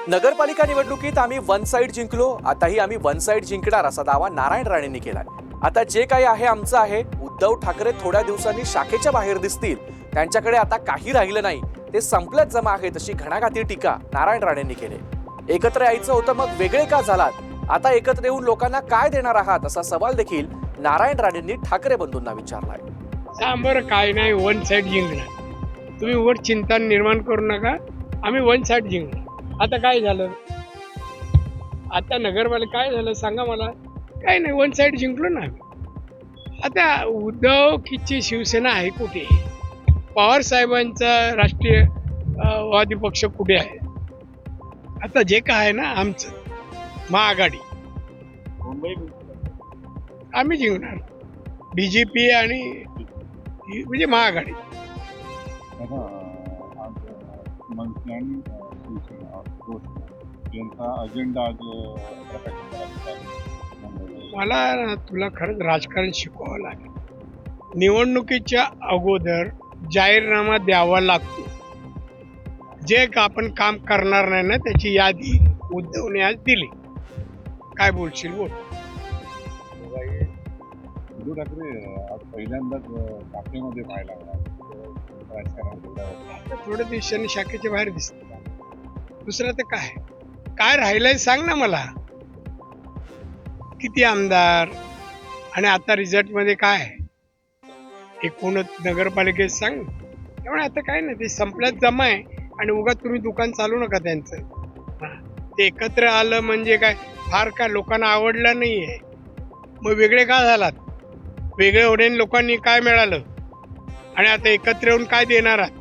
नगरपालिका निवडणुकीत आम्ही वन साइड जिंकलो, आताही आम्ही वन साइड जिंकणार असा दावा नारायण राणेंनी केलाय. आता जे काही आहे आमचं आहे. उद्धव ठाकरे थोड्या दिवसांनी शाखेच्या बाहेर दिसतील, त्यांच्याकडे आता काही राहिलं नाही, ते संपल्यात जमा आहेत अशी घणाघाती टीका नारायण राणेंनी केली. एकत्र यायचं होतं मग वेगळे का झालात, आता एकत्र येऊन लोकांना काय देणार आहात असा सवाल देखील नारायण राणेंनी ठाकरे बंधूंना विचारलाय. सांबर काय नाही, वन साइड जिंकणार. तुम्ही वर चिंता निर्माण करू नका, आम्ही वन साइड जिंकणार. आता काय झालं, आता नगरपालिका काय झालं सांगा मला. काय नाही, वन साइड जिंकलो ना आम्ही. आता उद्धव किची शिवसेना आहे कुठे, पवार साहेबांचा राष्ट्रीय वादी पक्ष कुठे आहे. आता जे काय आहे ना आमचं महाआघाडी, आम्ही जिंकणार. BJP आणि म्हणजे महाआघाडी. मंत्री आणि शिवसेना यांचा अजेंडा आज मला तुला खरंच राजकारण शिकवावं लागेल. निवडणुकीच्या अगोदर जाहीरनामा द्यावा लागतो. जे आपण काम करणार नाही ना त्याची यादी उद्धवने आज दिली. काय बोलशील बोल. उद्धव ठाकरे आज पहिल्यांदाच शाखेमध्ये पाहायला लागला राजकारण. आता थोड्या दिवसांनी शाखेच्या बाहेर दिसत. दुसरं तर काय राहिलंय सांग ना मला. किती आमदार आणि आता रिझल्ट मध्ये काय एकूणच नगरपालिकेत सांग. त्यामुळे आता काय नाही, ते संपल्यात जमा आहे. आणि उगाच तुम्ही दुकान चालू नका त्यांचं. ते एकत्र आलं म्हणजे काय फार काय लोकांना आवडलं नाहीये. मग वेगळे का झालात, वेगळे होण्याने लोकांनी काय मिळालं आणि आता एकत्र येऊन काय देणार आहात.